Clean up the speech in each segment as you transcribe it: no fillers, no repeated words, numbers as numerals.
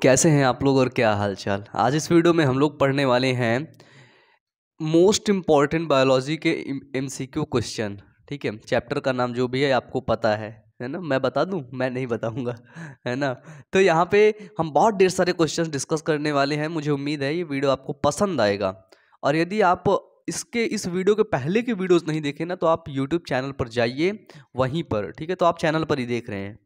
कैसे हैं आप लोग और क्या हाल चाल। आज इस वीडियो में हम लोग पढ़ने वाले हैं मोस्ट इम्पॉर्टेंट बायोलॉजी के एमसीक्यू क्वेश्चन। ठीक है, चैप्टर का नाम जो भी है आपको पता है ना। मैं बता दूं? मैं नहीं बताऊंगा, है ना। तो यहाँ पे हम बहुत ढेर सारे क्वेश्चन डिस्कस करने वाले हैं। मुझे उम्मीद है ये वीडियो आपको पसंद आएगा। और यदि आप इस वीडियो के पहले के वीडियोस नहीं देखे ना, तो आप यूट्यूब चैनल पर जाइए, वहीं पर, ठीक है। तो आप चैनल पर ही देख रहे हैं,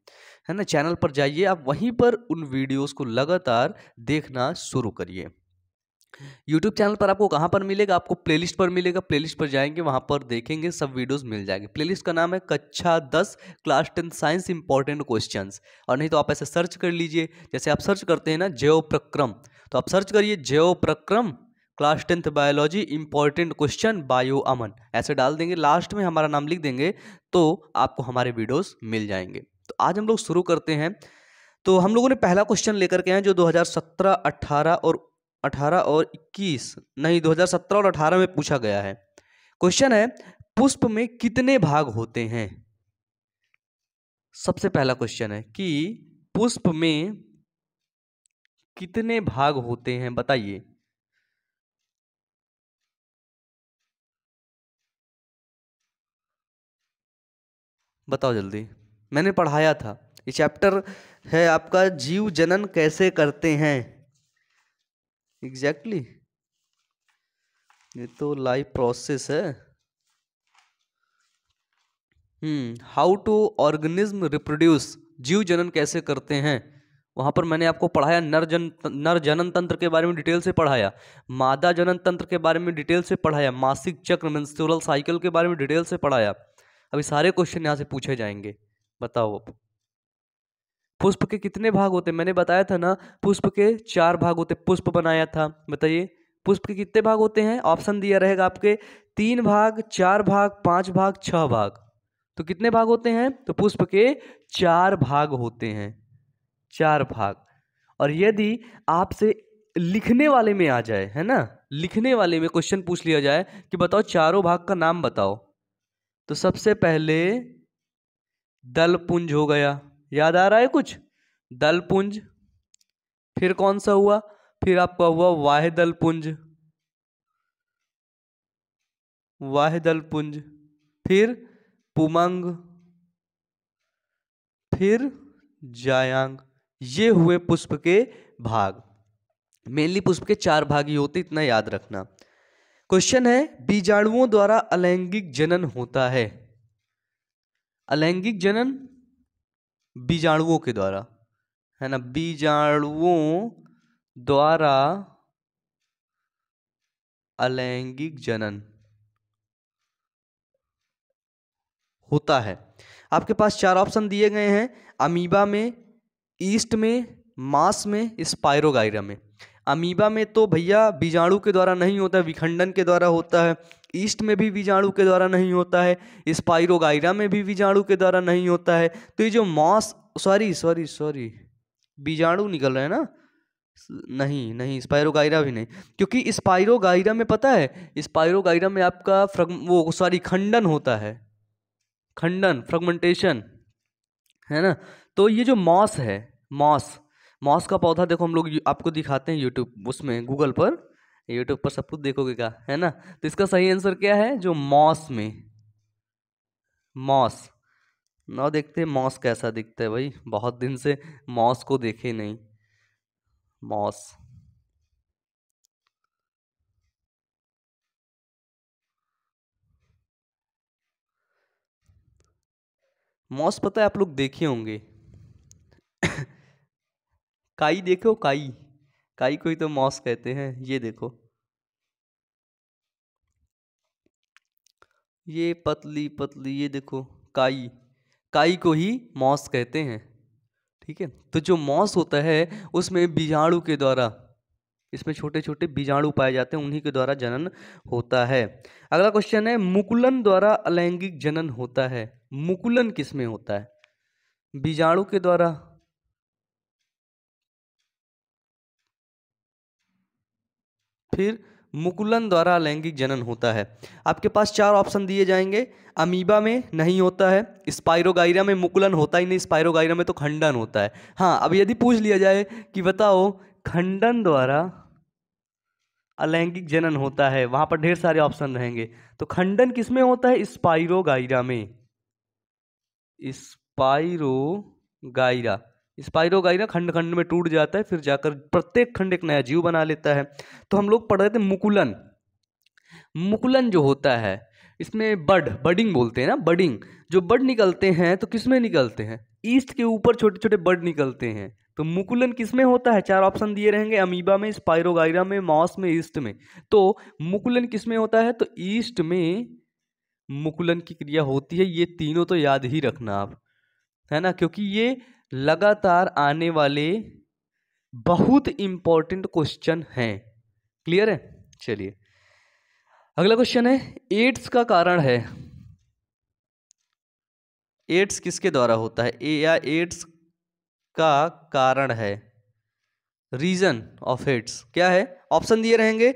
है ना। चैनल पर जाइए, आप वहीं पर उन वीडियोस को लगातार देखना शुरू करिए। यूट्यूब चैनल पर आपको कहाँ पर मिलेगा? आपको प्लेलिस्ट पर मिलेगा। प्लेलिस्ट पर जाएंगे, वहाँ पर देखेंगे, सब वीडियोस मिल जाएंगे। प्लेलिस्ट का नाम है कक्षा 10 क्लास 10 साइंस इंपॉर्टेंट क्वेश्चंस। और नहीं तो आप ऐसे सर्च कर लीजिए, जैसे आप सर्च करते हैं ना जैव प्रक्रम, तो आप सर्च करिए जैव प्रक्रम class 10th biology important question bio Aman, ऐसे डाल देंगे, लास्ट में हमारा नाम लिख देंगे, तो आपको हमारे वीडियोस मिल जाएंगे। तो आज हम लोग शुरू करते हैं। तो हम लोगों ने पहला क्वेश्चन लेकर के हैं जो 2017, 18 और 21, नहीं 2017 और 18 में पूछा गया है। क्वेश्चन है, पुष्प में कितने भाग होते हैं? सबसे पहला क्वेश्चन है कि पुष्प में कितने भाग होते हैं, बताइए। बताओ जल्दी, मैंने पढ़ाया था। ये चैप्टर है आपका जीव जनन कैसे करते हैं। एग्जैक्टली ये तो लाइव प्रोसेस है। हाउ टू ऑर्गेनिज्म रिप्रोड्यूस, जीव जनन कैसे करते हैं। वहां पर मैंने आपको पढ़ाया नर जनन तंत्र के बारे में डिटेल से पढ़ाया, मादा जनन तंत्र के बारे में डिटेल से पढ़ाया, मासिक चक्र मेंस्ट्रुअल साइकिल के बारे में डिटेल से पढ़ाया। अभी सारे क्वेश्चन यहाँ से पूछे जाएंगे। बताओ अब, पुष्प के कितने भाग होते हैं? मैंने बताया था ना, पुष्प के 4 भाग होते। पुष्प बनाया था, बताइए पुष्प के कितने भाग होते हैं। ऑप्शन दिया रहेगा आपके, 3 भाग, 4 भाग, 5 भाग, 6 भाग। तो कितने भाग होते हैं? तो पुष्प के 4 भाग होते हैं, 4 भाग। और यदि आपसे लिखने वाले में आ जाए, है ना, लिखने वाले में क्वेश्चन पूछ लिया जाए कि बताओ चारों भाग का नाम बताओ, तो सबसे पहले दलपुंज हो गया। याद आ रहा है कुछ? दलपुंज। फिर कौन सा हुआ? फिर आपका हुआ वाह्यदलपुंज, वाह्यदलपुंज। फिर पुमंग, फिर जायांग। ये हुए पुष्प के भाग। मेनली पुष्प के 4 भाग ही होते, इतना याद रखना। क्वेश्चन है, बीजाणुओं द्वारा अलैंगिक जनन होता है। अलैंगिक जनन बीजाणुओं के द्वारा, है ना, बीजाणुओं द्वारा अलैंगिक जनन होता है। आपके पास 4 ऑप्शन दिए गए हैं, अमीबा में, ईस्ट में, मास में, स्पाइरोगाइरा में। अमीबा में तो भैया बीजाणु के द्वारा नहीं होता है, विखंडन के द्वारा होता है। ईस्ट में भी बीजाणु के द्वारा नहीं होता है, स्पाइरोगाइरा में भी बीजाणु के द्वारा नहीं होता है। तो ये जो मॉस, सॉरी सॉरी सॉरी, बीजाणु निकल रहे हैं ना, नहीं नहीं, स्पाइरोगाइरा भी नहीं, क्योंकि स्पाइरोगाइरा में पता है, स्पाइरोगाइरा में आपका वो सॉरी खंडन होता है, खंडन, फ्रेगमेंटेशन, है ना। तो ये जो मॉस है, मॉस, मॉस का पौधा देखो, हम लोग आपको दिखाते हैं यूट्यूब, उसमें गूगल पर, यूट्यूब पर सब कुछ देखोगे क्या, है ना। तो इसका सही आंसर क्या है? जो मॉस में, मॉस। ना देखते हैं मॉस कैसा दिखता है भाई, बहुत दिन से मॉस को देखे नहीं। मॉस, मॉस पता है आप लोग देखे होंगे। काई देखो, काई, काई को ही तो मॉस कहते हैं। ये देखो, ये पतली पतली, ये देखो काई, काई को ही मॉस कहते हैं। ठीक है, तो जो मॉस होता है उसमें बीजाणु के द्वारा, इसमें छोटे छोटे बीजाणु पाए जाते हैं, उन्हीं के द्वारा जनन होता है। अगला क्वेश्चन है, मुकुलन द्वारा अलैंगिक जनन होता है। मुकुलन किस में होता है? बीजाणु के द्वारा, फिर मुकुलन द्वारा अलैंगिक जनन होता है। आपके पास 4 ऑप्शन दिए जाएंगे। अमीबा में नहीं होता है, स्पाइरोगाइरा में मुकुलन होता ही नहीं, स्पाइरोगाइरा में तो खंडन होता है। हाँ, अब यदि पूछ लिया जाए कि बताओ खंडन द्वारा अलैंगिक जनन होता है, वहां पर ढेर सारे ऑप्शन रहेंगे। तो खंडन किसमें होता है? स्पाइरोगाइरा में। स्पाइरोगाइरा, स्पाइरोगाइरा खंड खंड में टूट जाता है, फिर जाकर प्रत्येक खंड एक नया जीव बना लेता है। तो हम लोग पढ़ रहे थे मुकुलन। मुकुलन जो होता है इसमें बडिंग बोलते हैं ना, बडिंग। जो बड निकलते हैं तो किसमें निकलते हैं? ईस्ट के ऊपर छोटे छोटे बड निकलते हैं। तो मुकुलन किसमें होता है? 4 ऑप्शन दिए रहेंगे, अमीबा में, स्पाइरोगाइरा में, मॉस में, ईस्ट में। तो मुकुलन किसमें होता है? तो ईस्ट में मुकुलन की क्रिया होती है। ये तीनों तो याद ही रखना आप, है ना, क्योंकि ये लगातार आने वाले बहुत इंपॉर्टेंट क्वेश्चन हैं। क्लियर है? चलिए अगला क्वेश्चन है, एड्स का कारण है। एड्स किसके द्वारा होता है? या एड्स का कारण है, रीजन ऑफ एड्स क्या है? ऑप्शन दिए रहेंगे,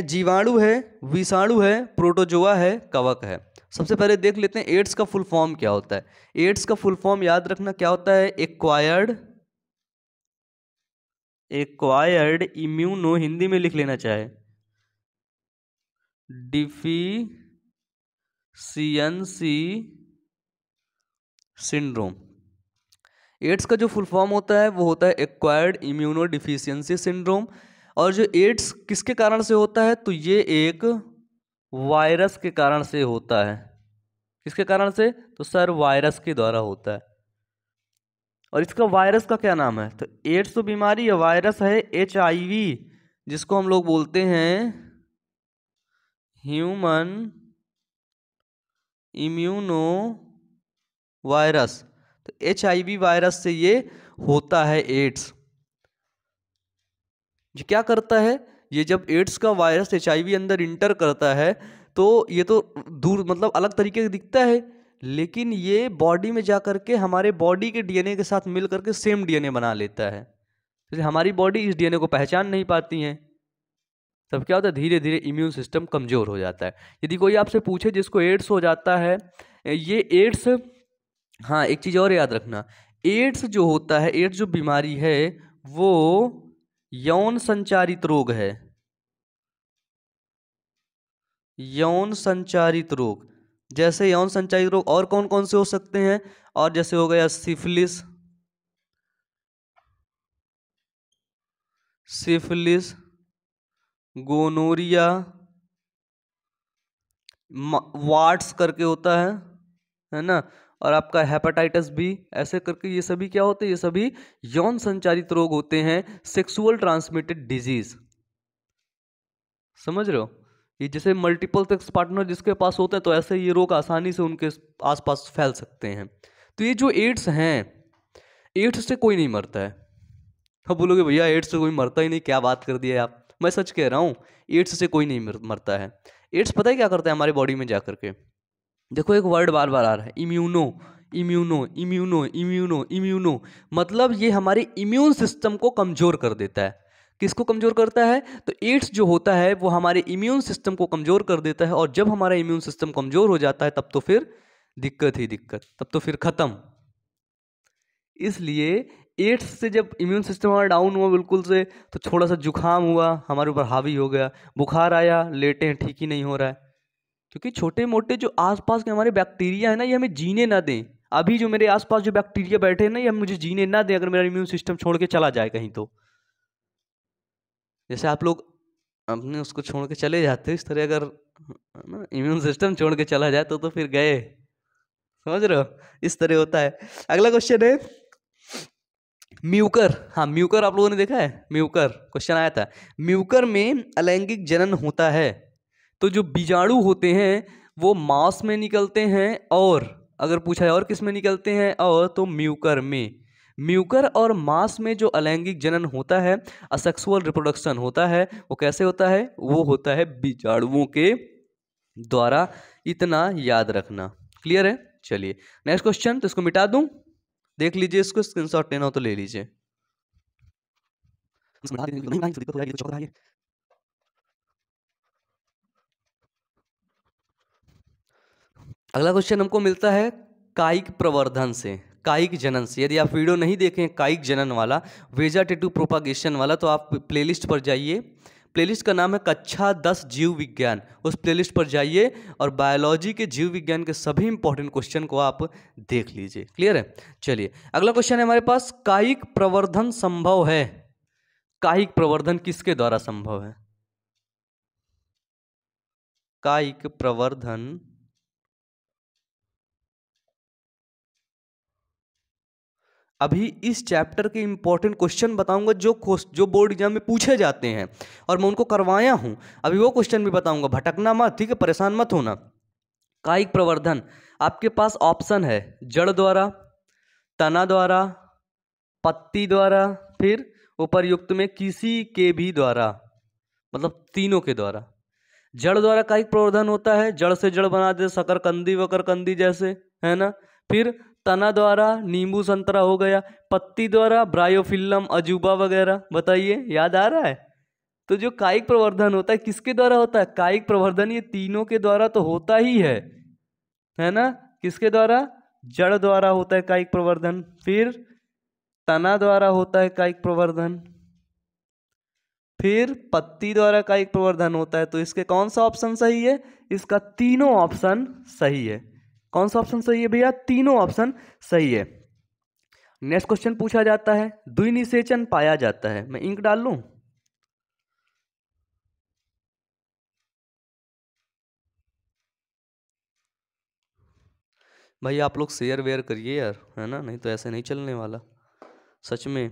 जीवाणु है, विषाणु है, प्रोटोजोआ है, कवक है। सबसे पहले देख लेते हैं एड्स का फुल फॉर्म क्या होता है। एड्स का फुल फॉर्म याद रखना क्या होता है? एक्वायर्ड इम्यूनो, हिंदी में लिख लेना चाहे डिफिशियंसी सिंड्रोम। एड्स का जो फुल फॉर्म होता है वो होता है एक्वायर्ड इम्यूनो डिफिशियंसी सिंड्रोम। और जो एड्स किसके कारण से होता है? तो ये एक वायरस के कारण से होता है। किसके कारण से? तो सर वायरस के द्वारा होता है। और इसका वायरस का क्या नाम है? तो एड्स तो बीमारी है, वायरस है HIV, जिसको हम लोग बोलते हैं ह्यूमन इम्यूनो वायरस। तो HIV वायरस से ये होता है एड्स। ये क्या करता है? ये जब एड्स का वायरस HIV अंदर इंटर करता है तो ये तो दूर मतलब अलग तरीके से दिखता है, लेकिन ये बॉडी में जा करके हमारे बॉडी के DNA के साथ मिल करके सेम DNA बना लेता है। जैसे हमारी बॉडी इस DNA को पहचान नहीं पाती है, तब क्या होता है? धीरे धीरे इम्यून सिस्टम कमजोर हो जाता है। यदि कोई आपसे पूछे जिसको एड्स हो जाता है, ये एड्स, हाँ एक चीज और याद रखना, एड्स जो होता है, एड्स जो बीमारी है वो यौन संचारित रोग है। यौन संचारित रोग, जैसे यौन संचारित रोग और कौन कौन से हो सकते हैं? और जैसे हो गया सिफिलिस, गोनोरिया, वार्ड्स करके होता है ना, और आपका हेपेटाइटिस बी, ऐसे करके ये सभी क्या होते हैं? ये सभी यौन संचारित रोग होते हैं, सेक्सुअल ट्रांसमिटेड डिजीज। समझ रहे हो? ये जैसे मल्टीपल सेक्स पार्टनर जिसके पास होता है, तो ऐसे ये रोग आसानी से उनके आसपास फैल सकते हैं। तो ये जो एड्स हैं, एड्स से कोई नहीं मरता है। अब बोलोगे भैया एड्स से कोई मरता ही नहीं, क्या बात कर दी है आप? मैं सच कह रहा हूँ, एड्स से कोई नहीं मरता है। एड्स पता है क्या करता है हमारी बॉडी में जा करके? देखो एक वर्ड बार बार आ रहा है, immuno immuno immuno immuno immuno, मतलब ये हमारे इम्यून सिस्टम को कमजोर कर देता है। किसको कमजोर करता है? तो एड्स जो होता है वो हमारे इम्यून सिस्टम को कमजोर कर देता है, और जब हमारा इम्यून सिस्टम कमजोर हो जाता है तब तो फिर दिक्कत ही दिक्कत, तब तो फिर खत्म। इसलिए एड्स से जब इम्यून सिस्टम हमारा डाउन हुआ बिल्कुल से, तो थोड़ा सा जुकाम हुआ, हमारे ऊपर हावी हो गया, बुखार आया, लेटे हैं, ठीक ही नहीं हो रहा है, क्योंकि छोटे मोटे जो आसपास के हमारे बैक्टीरिया है ना, ये हमें जीने ना दें। अभी जो मेरे आसपास जो बैक्टीरिया बैठे हैं ना, ये मुझे जीने ना दें, अगर मेरा इम्यून सिस्टम छोड़ के चला जाए कहीं तो। जैसे आप लोग अपने उसको छोड़ के चले जाते हो, इस तरह अगर ना इम्यून सिस्टम छोड़ के चला जाए तो फिर गए। समझ रहे हो? इस तरह होता है। अगला क्वेश्चन है म्यूकर। हाँ म्यूकर आप लोगों ने देखा है? म्यूकर क्वेश्चन आया था। म्यूकर में अलैंगिक जनन होता है। तो जो बीजाणु होते हैं वो मांस में निकलते हैं, और अगर पूछा है और किस में निकलते हैं, और तो म्यूकर में। म्यूकर और मांस में जो अलैंगिक जनन होता है, असेक्सुअल रिप्रोडक्शन होता है, वो कैसे होता है? वो होता है बीजाणुओं के द्वारा। इतना याद रखना। क्लियर है? चलिए नेक्स्ट क्वेश्चन, तो इसको मिटा दूं, देख लीजिए, इसको स्क्रीनशॉट लेना हो तो ले लीजिए। अगला क्वेश्चन हमको मिलता है कायिक प्रवर्धन से, कायिक जनन से। यदि आप वीडियो नहीं देखें कायिक जनन वाला, वेजिटेटिव प्रोपागेशन वाला, तो आप प्लेलिस्ट पर जाइए। प्लेलिस्ट का नाम है कक्षा 10 जीव विज्ञान। उस प्लेलिस्ट पर जाइए और बायोलॉजी के जीव विज्ञान के सभी इंपॉर्टेंट क्वेश्चन को आप देख लीजिए। क्लियर है? चलिए अगला क्वेश्चन है हमारे पास, कायिक प्रवर्धन संभव है? कायिक प्रवर्धन किसके द्वारा संभव है? कायिक प्रवर्धन अभी इस चैप्टर के इंपॉर्टेंट क्वेश्चन बताऊंगा जो बोर्ड एग्जाम में पूछे जाते हैं और मैं उनको करवाया हूं। अभी वो क्वेश्चन भी बताऊंगा, भटकना मत, ठीक है? परेशान मत होना। कायिक प्रवर्धन आपके पास ऑप्शन है जड़ द्वारा, तना द्वारा, पत्ती द्वारा, फिर उपर्युक्त में किसी के भी द्वारा, मतलब तीनों के द्वारा। जड़ द्वारा कायिक प्रवर्धन होता है, जड़ से जड़ बना दे, शकरकंदी वकरकंदी जैसे, है ना। फिर तना द्वारा नींबू संतरा हो गया, पत्ती द्वारा ब्रायोफिल्लम अजूबा वगैरह। बताइए, याद आ रहा है? तो जो कायिक प्रवर्धन होता है किसके द्वारा होता है? कायिक प्रवर्धन ये तीनों के द्वारा तो होता ही है ना। किसके द्वारा? जड़ द्वारा होता है कायिक प्रवर्धन, फिर तना द्वारा होता है कायिक प्रवर्धन, फिर पत्ती द्वारा कायिक प्रवर्धन होता है। तो इसके कौन सा ऑप्शन सही है? इसका तीनों ऑप्शन सही है। कौन सा ऑप्शन सही है भैया? तीनों ऑप्शन सही है। नेक्स्ट क्वेश्चन पूछा जाता है, द्विनिषेचन पाया जाता है। मैं इंक डाल लूं? भाई आप लोग शेयर वेयर करिए यार, है ना, नहीं तो ऐसे नहीं चलने वाला सच में।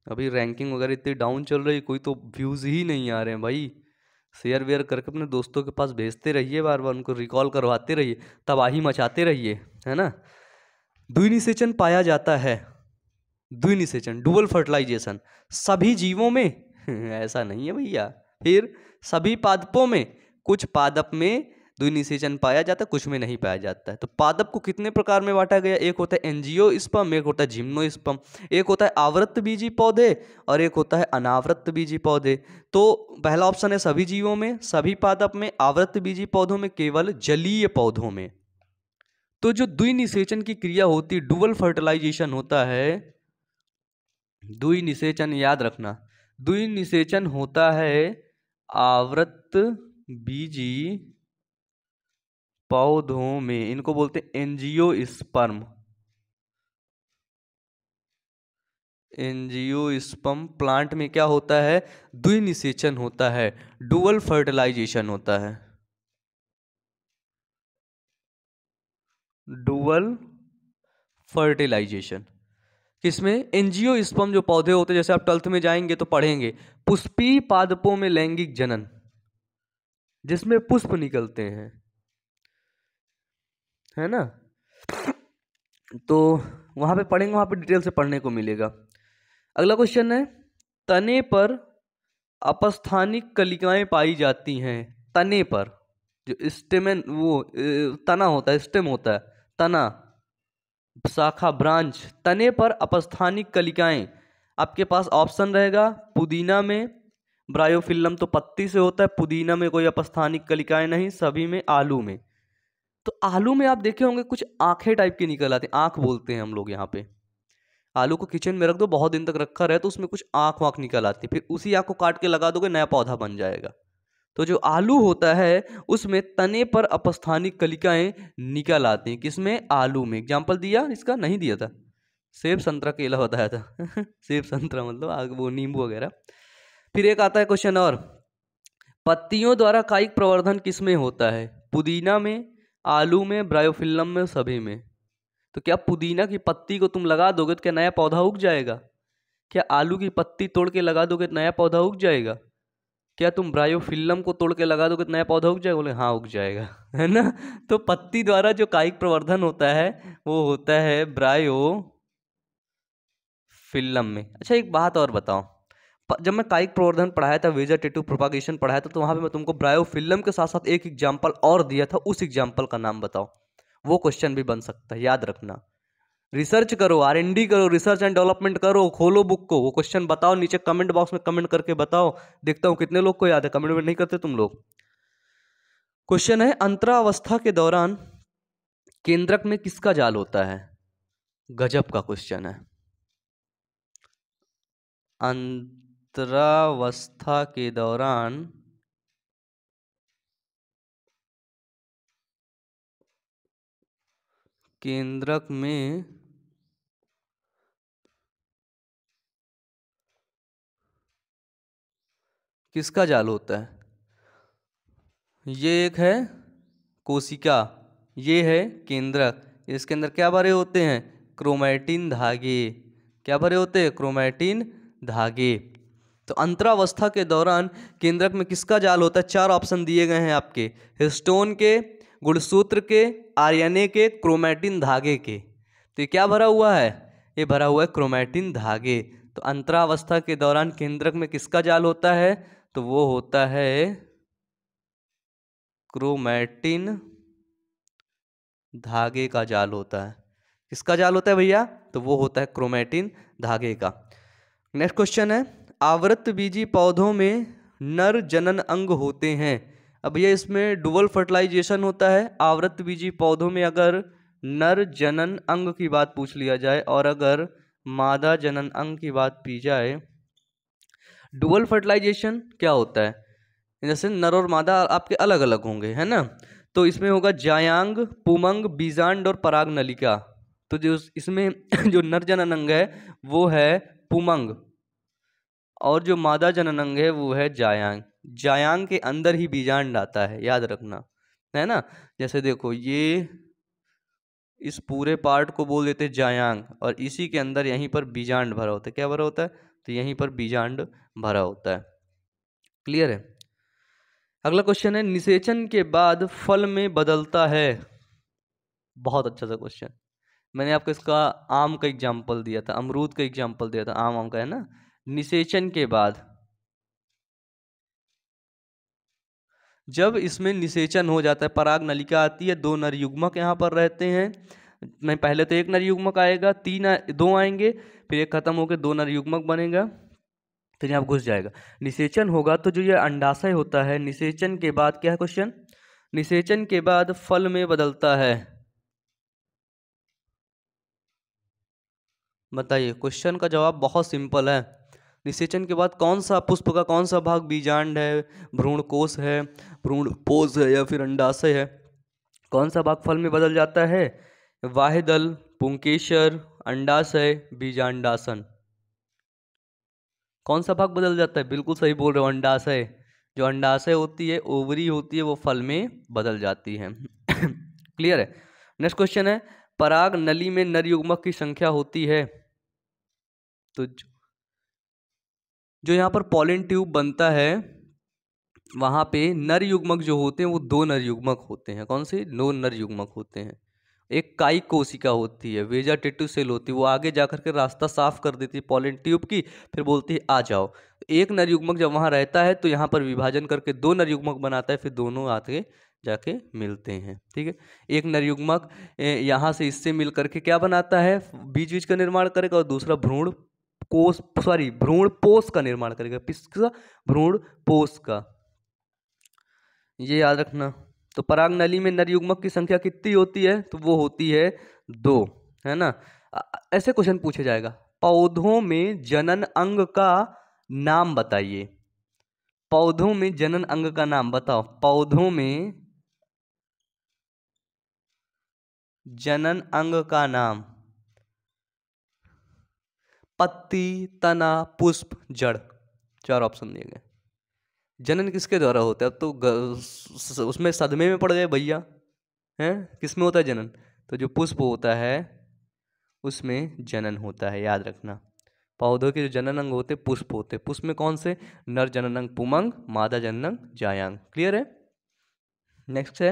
अभी रैंकिंग वगैरह इतनी डाउन चल रही, कोई तो व्यूज़ ही नहीं आ रहे हैं भाई। शेयर वेयर करके अपने दोस्तों के पास भेजते रहिए, बार बार उनको रिकॉल करवाते रहिए, तबाही मचाते रहिए, है ना। द्विनिषेचन पाया जाता है, द्विनिषेचन डुअल फर्टिलाइजेशन सभी जीवों में ऐसा नहीं है भैया। फिर सभी पादपों में, कुछ पादप में द्विनिषेचन पाया जाता है, कुछ में नहीं पाया जाता है। तो पादप को कितने प्रकार में बांटा गया? एक होता है एंजियोस्पर्म, एक होता है जिम्नोस्पर्म, एक होता है आवृत्त बीजी पौधे और एक होता है अनावृत्त बीजी पौधे। तो पहला ऑप्शन है सभी जीवों में, सभी पादप में, आवृत्त बीजी पौधों में, केवल जलीय पौधों में। तो जो द्विनिषेचन की क्रिया होती है, डुअल फर्टिलाइजेशन होता है, द्विनिषेचन याद रखना, द्विनिषेचन होता है आवृत्त बीजी पौधों में। इनको बोलते हैं एंजियोस्पर्म। एंजियोस्पर्म प्लांट में क्या होता है? द्विनिषेचन होता है, डुअल फर्टिलाइजेशन होता है, डुअल फर्टिलाइजेशन। किसमें? एंजियोस्पर्म जो पौधे होते हैं, जैसे आप 12th में जाएंगे तो पढ़ेंगे, पुष्पीय पादपों में लैंगिक जनन, जिसमें पुष्प निकलते हैं, है ना। तो वहां पे पढ़ेंगे, वहां पे डिटेल से पढ़ने को मिलेगा। अगला क्वेश्चन है, तने पर अपस्थानिक कलिकाएं पाई जाती हैं। तने पर, जो स्टेमन, वो तना होता है, स्टेम होता है, तना, शाखा, ब्रांच, तने पर अपस्थानिक कलिकाएं। आपके पास ऑप्शन रहेगा पुदीना में, ब्रायोफिल्लम तो पत्ती से होता है, पुदीना में कोई अपस्थानिक कलिकाएं नहीं, सभी में, आलू में। तो आलू में आप देखे होंगे कुछ आंखें टाइप की निकल आती हैं, आंख बोलते हैं हम लोग यहाँ पे। आलू को किचन में रख दो, बहुत दिन तक रखा रहे तो उसमें कुछ आंख वाँख निकल आती है, फिर उसी आंख को काट के लगा दोगे, नया पौधा बन जाएगा। तो जो आलू होता है उसमें तने पर अपस्थानिक कलिकाएं निकल आती हैं। किसमें? आलू में। एग्जाम्पल दिया इसका? नहीं दिया था, सेब संतरा केला बताया था सेब संतरा मतलब आग वो नींबू वगैरह। फिर एक आता है क्वेश्चन और, पत्तियों द्वारा कायिक प्रवर्धन किसमें होता है? पुदीना में, आलू में, ब्रायोफिल्लम में, सभी में। तो क्या पुदीना की पत्ती को तुम लगा दोगे तो क्या नया पौधा उग जाएगा? क्या आलू की पत्ती तोड़ के लगा दोगे तो नया पौधा उग जाएगा? क्या तुम ब्रायोफिल्लम को तोड़ के लगा दोगे तो नया पौधा उग जाएगा? बोले हाँ उग जाएगा है ना। तो पत्ती द्वारा जो कायिक प्रवर्धन होता है वो होता है ब्रायोफिल्लम में। अच्छा एक बात और बताओ, जब मैं कायिक प्रवर्धन पढ़ाया था, वेजिटेटिव प्रोपागेशन पढ़ाया था, तो वहां पे मैं तुमको ब्रायोफिल्लम के साथ साथ एक एग्जाम्पल और दिया था, उस एग्जाम्पल का नाम बताओ। वो क्वेश्चन भी बन सकता है, याद रखना। रिसर्च करो, R&D करो, रिसर्च एंड डेवलपमेंट करो, खोलो बुक को, वो क्वेश्चन बताओ, नीचे कमेंट बॉक्स में कमेंट करके बताओ, देखता हूं कितने लोग को याद है। कमेंट में नहीं करते तुम लोग। क्वेश्चन है, अंतरावस्था के दौरान केंद्रक में किसका जाल होता है? गजब का क्वेश्चन है। अंतरावस्था के दौरान केंद्रक में किसका जाल होता है? ये एक है कोशिका, ये है केंद्रक। इसके अंदर क्या भरे होते हैं? क्रोमैटिन धागे। क्या भरे होते हैं? क्रोमैटिन धागे। तो अंतरावस्था के दौरान केंद्रक में किसका जाल होता है? 4 ऑप्शन दिए गए हैं आपके, हिस्टोन के, गुणसूत्र के, आरएनए के, क्रोमैटिन धागे के। तो ये क्या भरा हुआ है? ये भरा हुआ है क्रोमैटिन धागे। तो अंतरावस्था के दौरान केंद्रक में किसका जाल होता है? तो वो होता है क्रोमैटिन धागे का जाल होता है। किसका जाल होता है भैया? तो वो होता है क्रोमैटिन धागे का। नेक्स्ट क्वेश्चन है, आवृतबीजी पौधों में नर जनन अंग होते हैं। अब ये इसमें डुअल फर्टिलाइजेशन होता है। आवृतबीजी पौधों में अगर नर जनन अंग की बात पूछ लिया जाए और अगर मादा जनन अंग की बात की जाए, डुअल फर्टिलाइजेशन क्या होता है? जैसे नर और मादा आपके अलग अलग होंगे, है ना। तो इसमें होगा जायांग, पुमंग, बीजांड और परागनलिका। तो जो इसमें जो नर जनन अंग है वो है पुमंग और जो मादा जनन अंग है वो है जायांग। जायांग के अंदर ही बीजांड आता है, याद रखना, है ना। जैसे देखो, ये इस पूरे पार्ट को बोल देते जायांग और इसी के अंदर यहीं पर बीजांड भरा होता है। क्या भरा होता है? तो यहीं पर बीजांड भरा होता है। क्लियर है। अगला क्वेश्चन है, निषेचन के बाद फल में बदलता है। बहुत अच्छा सा क्वेश्चन। मैंने आपको इसका आम का एग्जाम्पल दिया था, अमरूद का एग्जाम्पल दिया था, आम का, है ना। निषेचन के बाद जब इसमें निषेचन हो जाता है, पराग नलिका आती है, 2 नर युग्मक यहाँ पर रहते हैं। मैं पहले तो 1 नर युग्मक आएगा, 2 आएंगे, फिर एक खत्म होकर 2 नर युग्मक बनेगा, फिर यहाँ घुस जाएगा। निषेचन होगा तो जो ये अंडाशय होता है, निषेचन के बाद क्या है क्वेश्चन? निषेचन के बाद फल में बदलता है। बताइए, क्वेश्चन का जवाब बहुत सिंपल है। निषेचन के बाद कौन सा पुष्प का कौन सा भाग बीजांड है, भ्रूणकोश है, भ्रूणपोष है या फिर अंडाशय है, कौन सा भाग फल में बदल जाता है? वाहिदल, पुंकेसर, अंडाशय, बीजांडासन। कौन सा भाग बदल जाता है? बिल्कुल सही बोल रहे हो, अंडाशय। जो अंडाशय होती है, ओवरी होती है, वो फल में बदल जाती है। क्लियर है। नेक्स्ट क्वेश्चन है, पराग नली में नर युग्मक की संख्या होती है। तो जो यहाँ पर पॉलिन ट्यूब बनता है वहां पे नर युग्मक जो होते हैं वो 2 नर युग्मक होते हैं। कौन से? 2 नर युग्मक होते हैं। एक काई कोशिका होती है, वेजाटेटिव सेल होती है, वो आगे जाकर के रास्ता साफ कर देती है पॉलिन ट्यूब की, फिर बोलती है आ जाओ। एक नर युग्मक जब वहां रहता है तो यहाँ पर विभाजन करके 2 नर युग्मक बनाता है, फिर दोनों आगे जाके मिलते हैं। ठीक है। एक नर युग्मक यहाँ से इससे मिल करके क्या बनाता है? बीज बीज का निर्माण करेगा और दूसरा भ्रूण कोष, सॉरी, भ्रूण पोष का निर्माण करेगा। किसका? भ्रूण पोष का। ये याद रखना। तो पराग नली में नर युग्मक की संख्या कितनी होती है? तो वो होती है 2, है ना। ऐसे क्वेश्चन पूछे जाएगा, पौधों में जनन अंग का नाम बताइए। पौधों में जनन अंग का नाम बताओ। पौधों में जनन अंग का नाम। पत्ती, तना, पुष्प, जड़। 4 ऑप्शन दिए गए। जनन किसके द्वारा होता है? अब तो उसमें सदमे में पड़ गए भैया, हैं। किस में होता है जनन? तो जो पुष्प होता है उसमें जनन होता है, याद रखना। पौधों के जो जनन अंग होते हैं पुष्प होते हैं। पुष्प में कौन से? नर जनन अंग पुमंग, मादा जनन अंग जायांग। क्लियर है। नेक्स्ट है,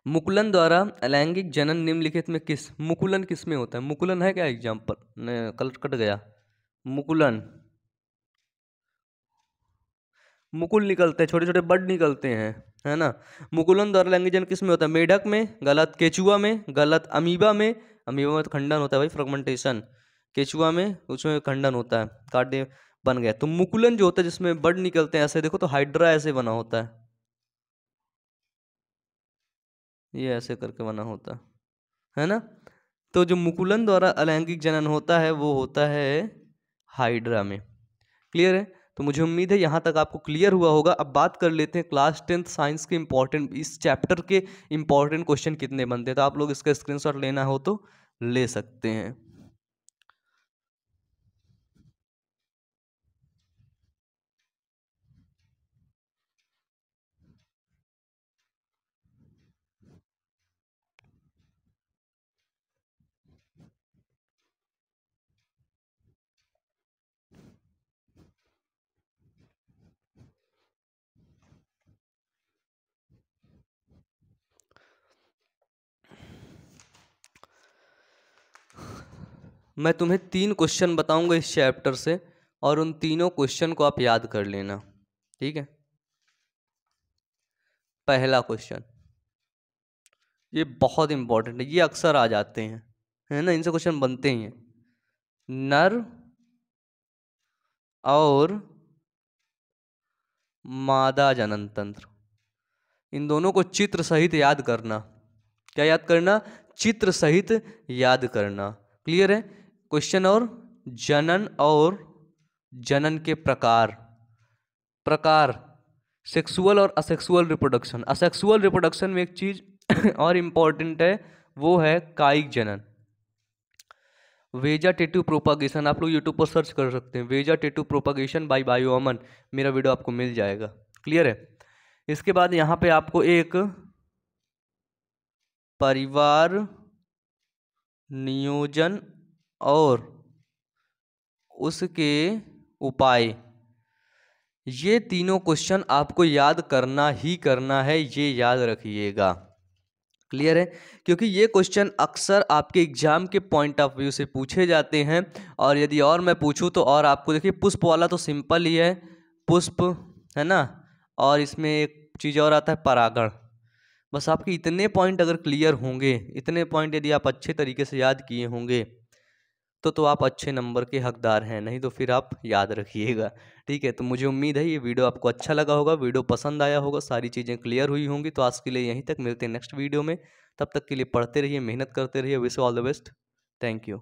मुकुलन द्वारा अलैंगिक जनन निम्नलिखित में किस? मुकुलन किस में होता है? मुकुलन है क्या एग्जाम्पल? कलर कट गया। मुकुलन, मुकुल निकलते हैं, छोटे छोटे बड निकलते हैं, है ना। मुकुलन द्वारा लैंगिक जनन किस में होता है? मेढक में गलत, केचुआ में गलत, अमीबा में, अमीबा में तो खंडन होता है भाई, फ्रेगमेंटेशन। केचुआ में उसमें खंडन होता है, काटे बन गया। तो मुकुलन जो होता है जिसमें बड निकलते हैं, ऐसे देखो तो हाइड्रा ऐसे बना होता है। ये ऐसे करके बना होता है ना। तो जो मुकुलन द्वारा अलैंगिक जनन होता है वो होता है हाइड्रा में। क्लियर है। तो मुझे उम्मीद है यहाँ तक आपको क्लियर हुआ होगा। अब बात कर लेते हैं क्लास 10th साइंस के इंपॉर्टेंट, इस चैप्टर के इंपॉर्टेंट क्वेश्चन कितने बनते हैं। तो आप लोग इसका स्क्रीनशॉट लेना हो तो ले सकते हैं। मैं तुम्हें 3 क्वेश्चन बताऊंगा इस चैप्टर से, और उन तीनों क्वेश्चन को आप याद कर लेना, ठीक है। पहला क्वेश्चन, ये बहुत इंपॉर्टेंट है, ये अक्सर आ जाते हैं, है ना, इनसे क्वेश्चन बनते ही हैं। नर और मादा जनन तंत्र, इन दोनों को चित्र सहित याद करना। क्या याद करना? चित्र सहित याद करना। क्लियर है। क्वेश्चन और जनन के प्रकार, सेक्सुअल और असेक्सुअल रिप्रोडक्शन। असेक्सुअल रिप्रोडक्शन में एक चीज और इंपॉर्टेंट है, वो है कायिक जनन। वेजाटेटिव प्रोपागेशन, आप लोग यूट्यूब पर सर्च कर सकते हैं, वेजाटेटिव प्रोपागेशन बाय बायोअमन, मेरा वीडियो आपको मिल जाएगा। क्लियर है। इसके बाद यहाँ पे आपको एक परिवार नियोजन और उसके उपाय, ये तीनों क्वेश्चन आपको याद करना ही करना है, ये याद रखिएगा। क्लियर है। क्योंकि ये क्वेश्चन अक्सर आपके एग्जाम के पॉइंट ऑफ व्यू से पूछे जाते हैं। और यदि और मैं पूछूं तो और आपको, देखिए पुष्प वाला तो सिंपल ही है, पुष्प है ना, और इसमें एक चीज़ और आता है परागण। बस आपके इतने पॉइंट अगर क्लियर होंगे, इतने पॉइंट यदि आप अच्छे तरीके से याद किए होंगे तो आप अच्छे नंबर के हकदार हैं, नहीं तो फिर आप याद रखिएगा। ठीक है। तो मुझे उम्मीद है ये वीडियो आपको अच्छा लगा होगा, वीडियो पसंद आया होगा, सारी चीज़ें क्लियर हुई होंगी। तो आज के लिए यहीं तक, मिलते हैं नेक्स्ट वीडियो में। तब तक के लिए पढ़ते रहिए, मेहनत करते रहिए। Wish all the best. Thank you.